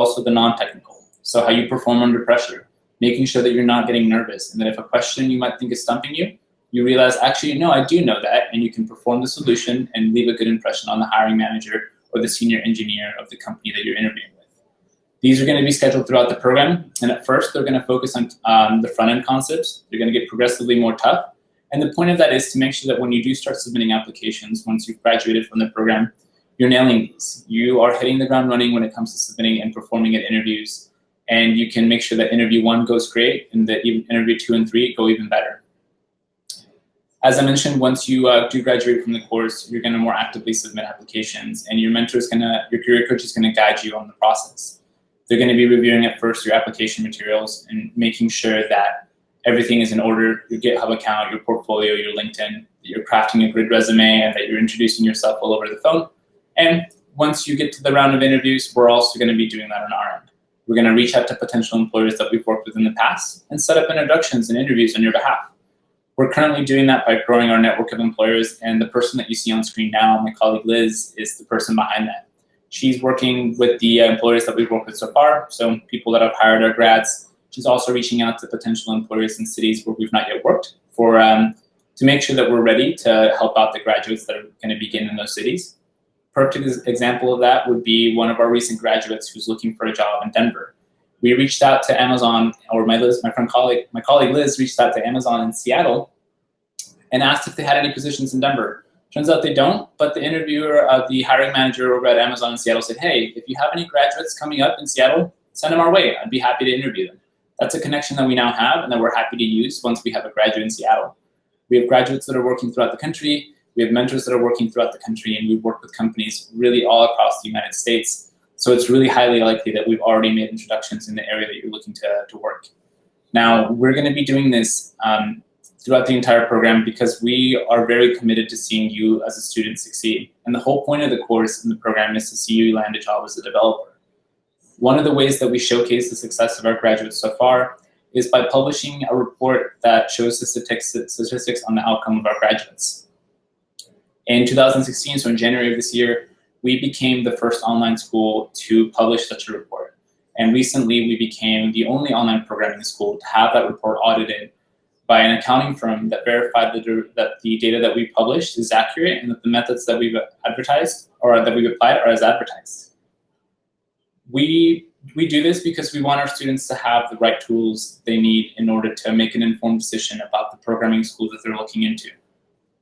also the non-technical. So how you perform under pressure, making sure that you're not getting nervous, and that if a question you might think is stumping you, you realize, actually, no, I do know that, and you can perform the solution and leave a good impression on the hiring manager or the senior engineer of the company that you're interviewing with. These are going to be scheduled throughout the program, and at first they're going to focus on the front-end concepts. They're going to get progressively more tough, and the point of that is to make sure that when you do start submitting applications, once you've graduated from the program, you're nailing these. You are hitting the ground running when it comes to submitting and performing at interviews, and you can make sure that interview 1 goes great and that even interview 2 and 3 go even better. As I mentioned, once you do graduate from the course, you're going to more actively submit applications, and your career coach is going to guide you on the process. They're going to be reviewing at first your application materials and making sure that everything is in order, your GitHub account, your portfolio, your LinkedIn, that you're crafting a good resume, and that you're introducing yourself all over the phone. And once you get to the round of interviews, we're also going to be doing that on our end. We're going to reach out to potential employers that we've worked with in the past and set up introductions and interviews on your behalf. We're currently doing that by growing our network of employers, and the person that you see on screen now, my colleague Liz, is the person behind that. She's working with the employers that we've worked with so far, so people that have hired our grads. She's also reaching out to potential employers in cities where we've not yet worked to make sure that we're ready to help out the graduates that are going to begin in those cities. Perfect example of that would be one of our recent graduates who's looking for a job in Denver. We reached out to Amazon, or my colleague Liz reached out to Amazon in Seattle and asked if they had any positions in Denver. Turns out they don't, but the interviewer, the hiring manager over at Amazon in Seattle said, hey, if you have any graduates coming up in Seattle, send them our way. I'd be happy to interview them. That's a connection that we now have and that we're happy to use once we have a graduate in Seattle. We have graduates that are working throughout the country. We have mentors that are working throughout the country, and we've worked with companies really all across the United States. So it's really highly likely that we've already made introductions in the area that you're looking to work. Now, we're going to be doing this throughout the entire program because we are very committed to seeing you as a student succeed. And the whole point of the course and the program is to see you land a job as a developer. One of the ways that we showcase the success of our graduates so far is by publishing a report that shows the statistics on the outcome of our graduates. In 2016, so in January of this year, we became the first online school to publish such a report. And recently, we became the only online programming school to have that report audited by an accounting firm that verified that the data that we published is accurate and that the methods that we've advertised or that we've applied are as advertised. We do this because we want our students to have the right tools they need in order to make an informed decision about the programming school that they're looking into.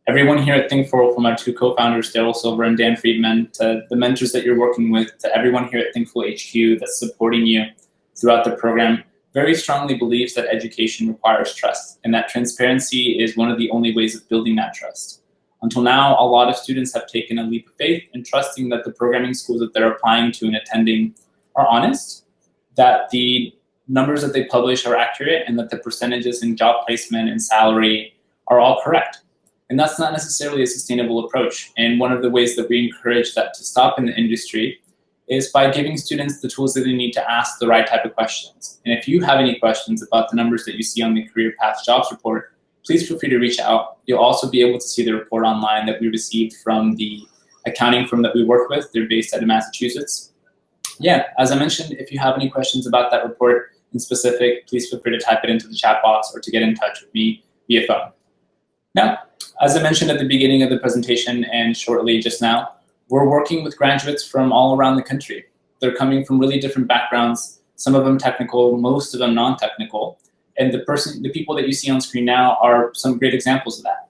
Everyone here at Thinkful, from our 2 co-founders, Daryl Silver and Dan Friedman, to the mentors that you're working with, to everyone here at Thinkful HQ that's supporting you throughout the program, very strongly believes that education requires trust, and that transparency is one of the only ways of building that trust. Until now, a lot of students have taken a leap of faith in trusting that the programming schools that they're applying to and attending are honest, that the numbers that they publish are accurate, and that the percentages in job placement and salary are all correct. And that's not necessarily a sustainable approach. And one of the ways that we encourage that to stop in the industry is by giving students the tools that they need to ask the right type of questions. And if you have any questions about the numbers that you see on the Career Paths Jobs report, please feel free to reach out. You'll also be able to see the report online that we received from the accounting firm that we work with. They're based out of Massachusetts. Yeah, as I mentioned, if you have any questions about that report in specific, please feel free to type it into the chat box or to get in touch with me via phone. Now, as I mentioned at the beginning of the presentation and shortly just now, we're working with graduates from all around the country. They're coming from really different backgrounds, some of them technical, most of them non-technical. And the people that you see on screen now are some great examples of that.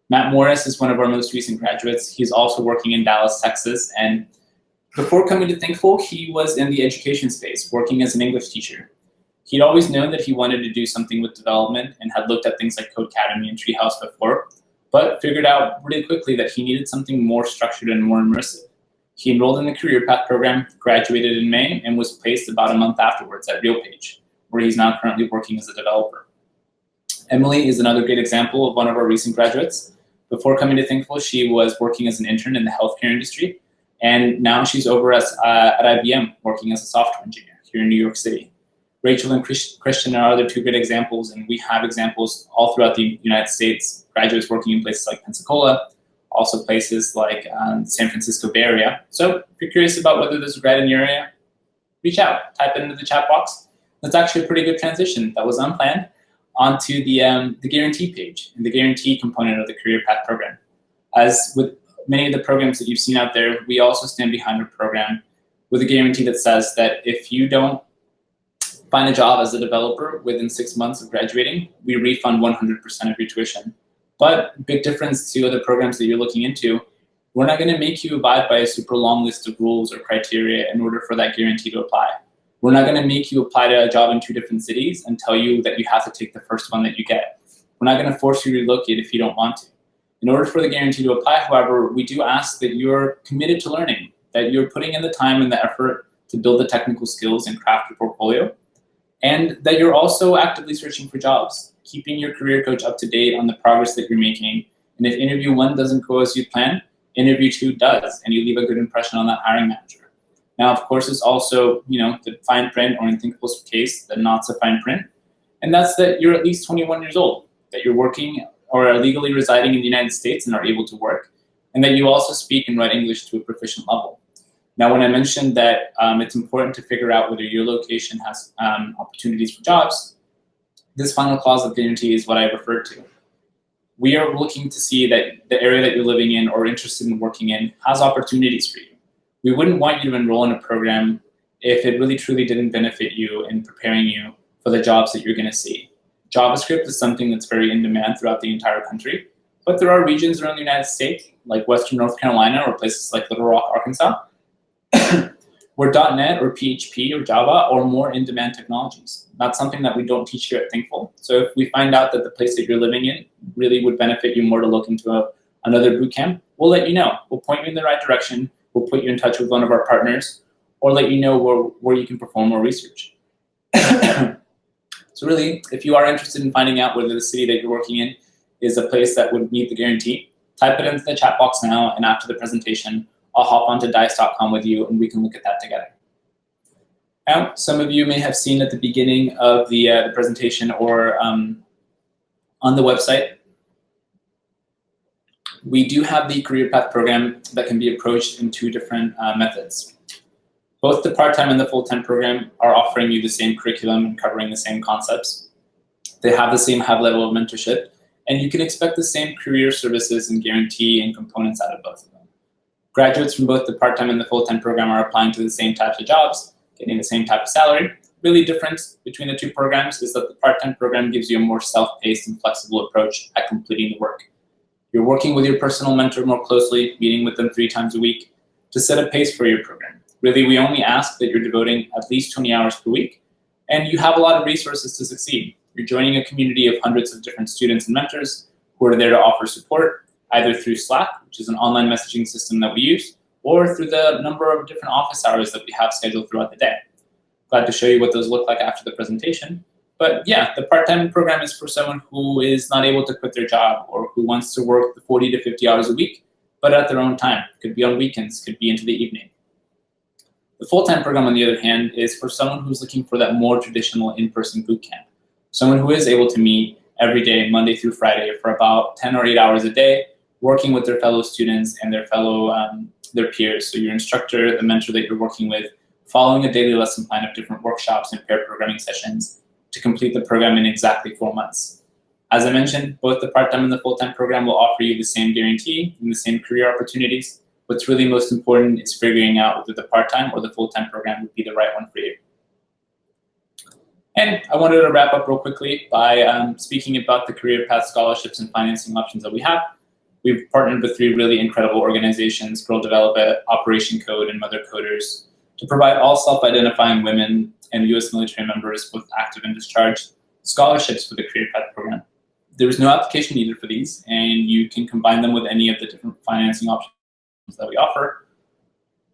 Matt Morris is one of our most recent graduates. He's also working in Dallas, Texas. And before coming to Thinkful, he was in the education space, working as an English teacher. He'd always known that he wanted to do something with development and had looked at things like Codecademy and Treehouse before, but figured out really quickly that he needed something more structured and more immersive. He enrolled in the Career Path program, graduated in May, and was placed about a month afterwards at RealPage, where he's now currently working as a developer. Emily is another great example of one of our recent graduates. Before coming to Thinkful, she was working as an intern in the healthcare industry, and now she's over at IBM working as a software engineer here in New York City. Rachel and Christian are other 2 great examples, and we have examples all throughout the United States, graduates working in places like Pensacola, also places like San Francisco Bay Area. So if you're curious about whether there's a grad in your area, reach out, type it into the chat box. That's actually a pretty good transition that was unplanned onto the guarantee page and the guarantee component of the career path program. As with many of the programs that you've seen out there, we also stand behind a program with a guarantee that says that if you don't find a job as a developer within 6 months of graduating, we refund 100% of your tuition. But big difference to other programs that you're looking into, we're not going to make you abide by a super long list of rules or criteria in order for that guarantee to apply. We're not going to make you apply to a job in 2 different cities and tell you that you have to take the first one that you get. We're not going to force you to relocate if you don't want to. In order for the guarantee to apply, however, we do ask that you're committed to learning, that you're putting in the time and the effort to build the technical skills and craft your portfolio, and that you're also actively searching for jobs, keeping your career coach up to date on the progress that you're making. And if interview 1 doesn't go as you plan, interview 2 does, and you leave a good impression on that hiring manager. Now, of course, it's also, the fine print, or in Thinkful's case, the not so fine print, and that's that you're at least 21 years old, that you're working or are legally residing in the United States and are able to work, and that you also speak and write English to a proficient level. Now, when I mentioned that it's important to figure out whether your location has opportunities for jobs, this final clause of guarantee is what I referred to. We are looking to see that the area that you're living in or interested in working in has opportunities for you. We wouldn't want you to enroll in a program if it really truly didn't benefit you in preparing you for the jobs that you're going to see. JavaScript is something that's very in demand throughout the entire country, but there are regions around the United States, like Western North Carolina or places like Little Rock, Arkansas, where .NET or PHP or Java are more in-demand technologies. That's something that we don't teach here at Thinkful. So if we find out that the place that you're living in really would benefit you more to look into another bootcamp, we'll let you know. We'll point you in the right direction. We'll put you in touch with one of our partners or let you know where you can perform more research. So really, if you are interested in finding out whether the city that you're working in is a place that would meet the guarantee, type it into the chat box now, and after the presentation, I'll hop onto dice.com with you and we can look at that together. Now, some of you may have seen at the beginning of the presentation or on the website, we do have the career path program that can be approached in 2 different methods. Both the part-time and the full-time program are offering you the same curriculum and covering the same concepts. They have the same high level of mentorship, and you can expect the same career services and guarantee and components out of both of them. Graduates from both the part-time and the full-time program are applying to the same types of jobs, getting the same type of salary. Really difference between the 2 programs is that the part-time program gives you a more self-paced and flexible approach at completing the work. You're working with your personal mentor more closely, meeting with them 3 times a week to set a pace for your program. Really, we only ask that you're devoting at least 20 hours per week, and you have a lot of resources to succeed. You're joining a community of hundreds of different students and mentors who are there to offer support, either through Slack, which is an online messaging system that we use, or through the number of different office hours that we have scheduled throughout the day. Glad to show you what those look like after the presentation. But yeah, the part-time program is for someone who is not able to quit their job or who wants to work the 40 to 50 hours a week, but at their own time. Could be on weekends, could be into the evening. The full-time program, on the other hand, is for someone who's looking for that more traditional in-person boot camp. Someone who is able to meet every day, Monday through Friday, for about 10 or 8 hours a day, working with their fellow students and their fellow their peers. So your instructor, the mentor that you're working with, following a daily lesson plan of different workshops and pair programming sessions to complete the program in exactly 4 months. As I mentioned, both the part-time and the full-time program will offer you the same guarantee and the same career opportunities. What's really most important is figuring out whether the part-time or the full-time program would be the right one for you. And I wanted to wrap up real quickly by speaking about the career path scholarships and financing options that we have. We've partnered with 3 really incredible organizations, Girl Develop It, Operation Code, and Mother Coders, to provide all self-identifying women and U.S. military members, both active and discharged, scholarships for the career path program. There is no application needed for these, and you can combine them with any of the different financing options that we offer.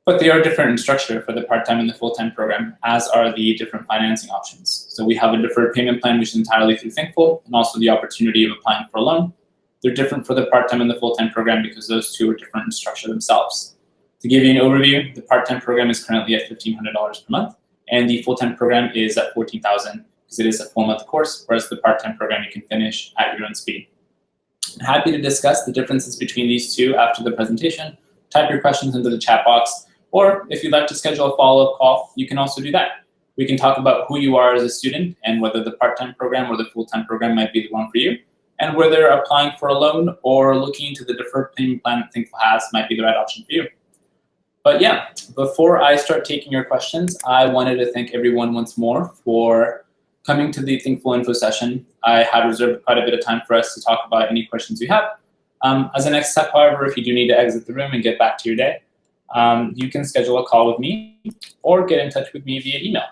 But they are different in structure for the part-time and the full-time program, as are the different financing options. So we have a deferred payment plan, which is entirely through Thinkful, and also the opportunity of applying for a loan. They're different for the part-time and the full-time program because those 2 are different in structure themselves. To give you an overview, the part-time program is currently at $1,500 per month, and the full-time program is at $14,000 because it is a 4-month course, whereas the part-time program you can finish at your own speed. I'm happy to discuss the differences between these 2 after the presentation. Type your questions into the chat box. Or if you'd like to schedule a follow-up call, you can also do that. We can talk about who you are as a student and whether the part-time program or the full-time program might be the one for you, and whether applying for a loan or looking into the deferred payment plan that Thinkful has might be the right option for you. But yeah, before I start taking your questions, I wanted to thank everyone once more for coming to the Thinkful info session. I have reserved quite a bit of time for us to talk about any questions you have. As a next step, however, if you do need to exit the room and get back to your day, you can schedule a call with me or get in touch with me via email.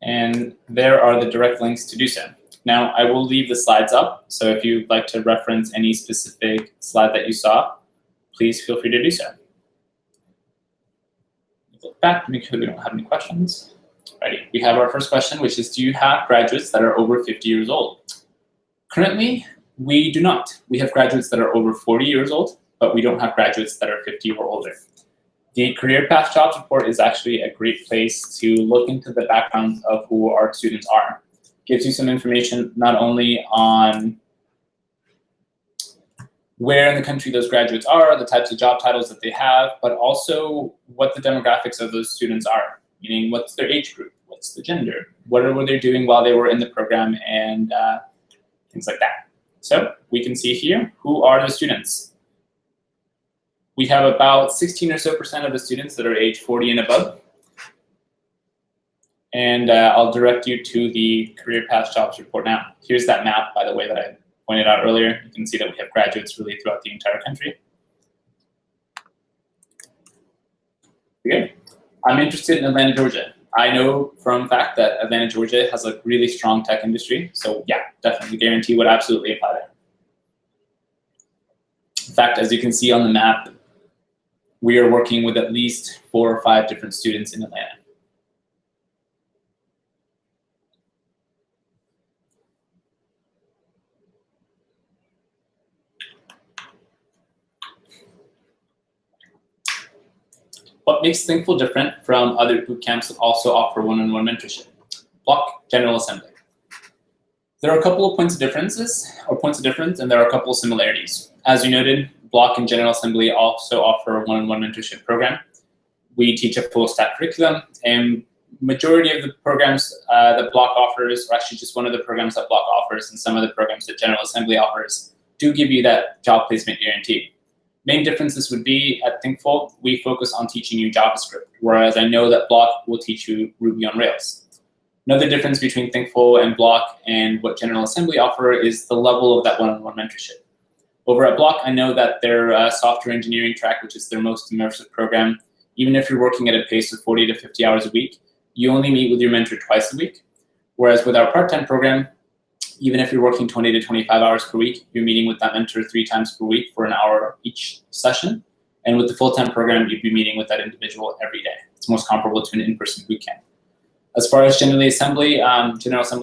And there are the direct links to do so. Now, I will leave the slides up, so if you'd like to reference any specific slide that you saw, please feel free to do so. Look back to make sure we don't have any questions. Alrighty, we have our first question, which is, do you have graduates that are over 50 years old? Currently, we do not. We have graduates that are over 40 years old, but we don't have graduates that are 50 or older. The Career Path Jobs Report is actually a great place to look into the backgrounds of who our students are. Gives you some information not only on where in the country those graduates are, the types of job titles that they have, but also what the demographics of those students are, meaning what's their age group, what's the gender, what were they doing while they were in the program, and things like that. So we can see here, who are the students? We have about 16% or so of the students that are age 40 and above. And I'll direct you to the Career Path Jobs Report now. Here's that map, by the way, that I pointed out earlier. You can see that we have graduates really throughout the entire country. Good. I'm interested in Atlanta, Georgia. I know from fact that Atlanta, Georgia has a really strong tech industry. So yeah, definitely guarantee would absolutely apply there. In fact, as you can see on the map, we are working with at least 4 or 5 different students in Atlanta. What makes Thinkful different from other boot camps that also offer one-on-one mentorship? Block, General Assembly. There are a couple of points of difference, and there are a couple of similarities. As you noted, Block and General Assembly also offer a one-on-one mentorship program. We teach a full stack curriculum, and majority of the programs that Block offers, or actually just one of the programs that Block offers, and some of the programs that General Assembly offers, do give you that job placement guarantee. Main differences would be at Thinkful, we focus on teaching you JavaScript, whereas I know that Block will teach you Ruby on Rails. Another difference between Thinkful and Block and what General Assembly offer is the level of that one-on-one mentorship. Over at Block, I know that their software engineering track, which is their most immersive program, even if you're working at a pace of 40 to 50 hours a week, you only meet with your mentor twice a week. Whereas with our part-time program, even if you're working 20 to 25 hours per week, you're meeting with that mentor 3 times per week for an hour each session. And with the full-time program, you'd be meeting with that individual every day. It's most comparable to an in-person boot camp. As far as General Assembly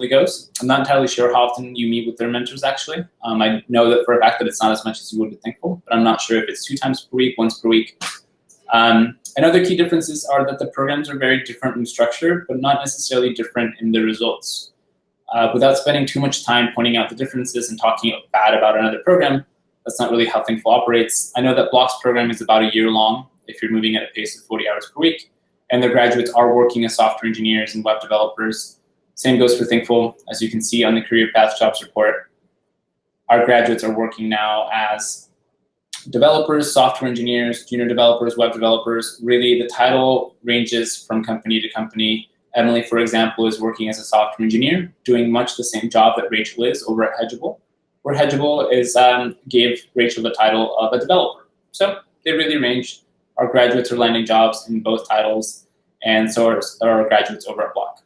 goes, I'm not entirely sure how often you meet with their mentors, actually. I know that for a fact that it's not as much as you would with Thinkful, but I'm not sure if it's 2 times per week, once per week. And other key differences are that the programs are very different in structure, but not necessarily different in the results. Without spending too much time pointing out the differences and talking bad about another program, that's not really how Thinkful operates. I know that Block's program is about a year long if you're moving at a pace of 40 hours per week, and their graduates are working as software engineers and web developers. Same goes for Thinkful. As you can see on the Career Path Jobs Report, our graduates are working now as developers, software engineers, junior developers, web developers. Really, the title ranges from company to company. Emily, for example, is working as a software engineer, doing much the same job that Rachel is over at Hedgeable, where Hedgeable gave Rachel the title of a developer. So they really range. Our graduates are landing jobs in both titles, and so are our graduates over at Block.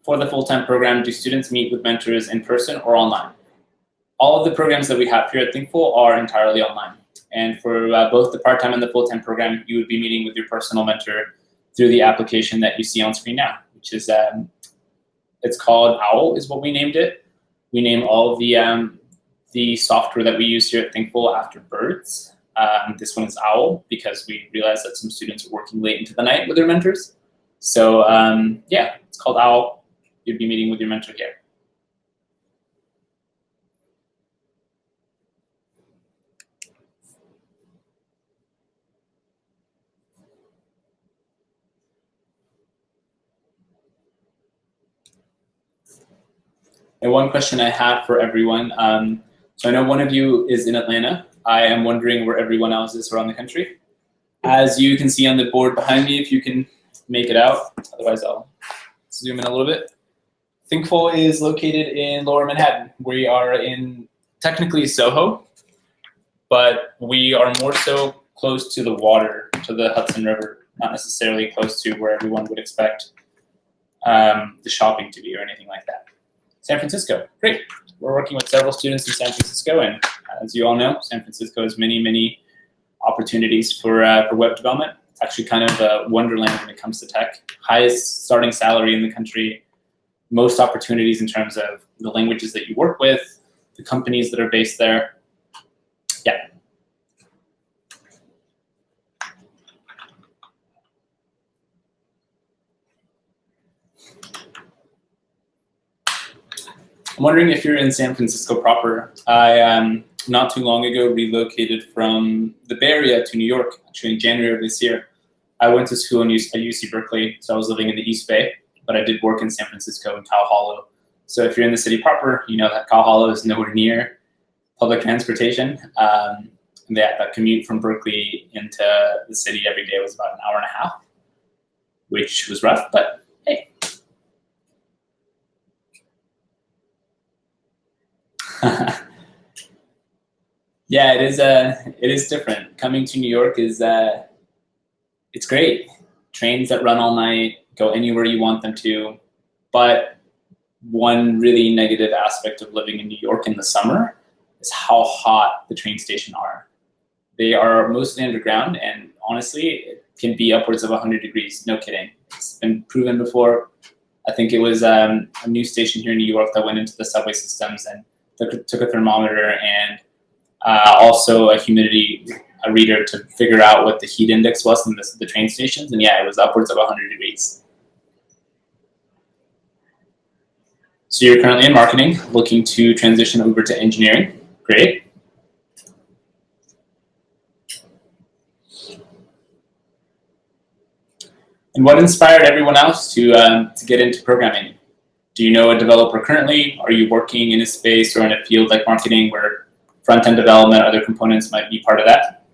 For the full-time program, do students meet with mentors in person or online? All of the programs that we have here at Thinkful are entirely online. And for both the part-time and the full-time program, you would be meeting with your personal mentor through the application that you see on screen now, which is, it's called OWL is what we named it. We name all of the software that we use here at Thinkful after birds. This one is OWL because we realized that some students are working late into the night with their mentors. So yeah, it's called OWL. You'd be meeting with your mentor here. And one question I have for everyone, so I know one of you is in Atlanta. I am wondering where everyone else is around the country. As you can see on the board behind me, if you can make it out, otherwise I'll zoom in a little bit. Thinkful is located in Lower Manhattan. We are in technically Soho, but we are more so close to the water, to the Hudson River, not necessarily close to where everyone would expect the shopping to be or anything like that. San Francisco, great. We're working with several students in San Francisco, and as you all know, San Francisco has many, many opportunities for web development. It's actually kind of a wonderland when it comes to tech. Highest starting salary in the country, most opportunities in terms of the languages that you work with, the companies that are based there. Yeah. I'm wondering if you're in San Francisco proper. I not too long ago relocated from the Bay Area to New York, actually in January of this year. I went to school at UC Berkeley, so I was living in the East Bay, but I did work in San Francisco in Cow Hollow. So if you're in the city proper, you know that Cow Hollow is nowhere near public transportation. That commute from Berkeley into the city every day was about an hour and a half, which was rough, but hey. Yeah, it is different. Coming to New York is it's great. Trains that run all night, go anywhere you want them to. But one really negative aspect of living in New York in the summer is how hot the train stations are. They are mostly underground, and honestly, it can be upwards of 100 degrees. No kidding. It's been proven before. I think it was a new station here in New York that went into the subway systems and took a thermometer and also a humidity reader to figure out what the heat index was in the train stations. And yeah, it was upwards of 100 degrees. So you're currently in marketing, looking to transition over to engineering. Great. And what inspired everyone else to get into programming? Do you know a developer currently? Are you working in a space or in a field like marketing where front-end development, other components might be part of that?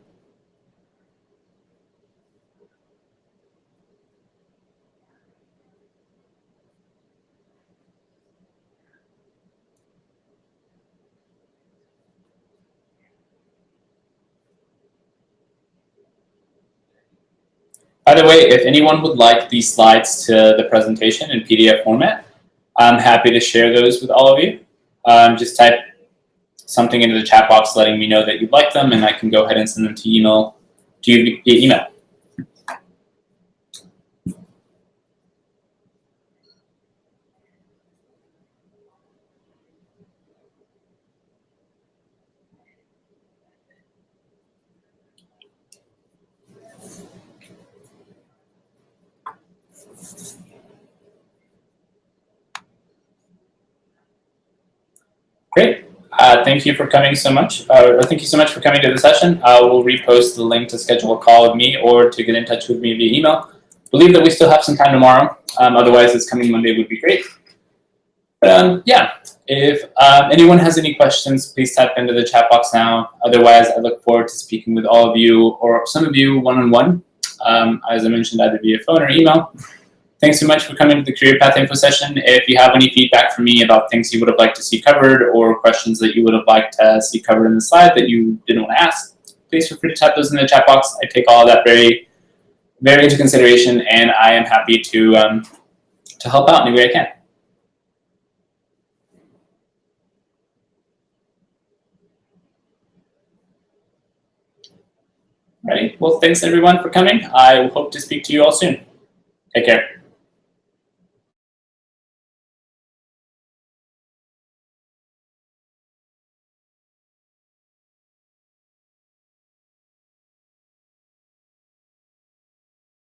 By the way, if anyone would like these slides to the presentation in PDF format, I'm happy to share those with all of you. Just type something into the chat box letting me know that you'd like them, and I can go ahead and send them to you via email. Great. Thank you for coming so much. Thank you so much for coming to the session. I will repost the link to schedule a call with me or to get in touch with me via email. Believe that we still have some time tomorrow. Otherwise, this coming Monday would be great. Yeah, if anyone has any questions, please type into the chat box now. Otherwise, I look forward to speaking with all of you or some of you one-on-one, as I mentioned, either via phone or email. Thanks so much for coming to the Career Path Info session. If you have any feedback for me about things you would have liked to see covered or questions that you would have liked to see covered in the slide that you didn't want to ask, please feel free to type those in the chat box. I take all of that very, very into consideration, and I am happy to help out any way I can. All right. Well, thanks everyone for coming. I hope to speak to you all soon. Take care.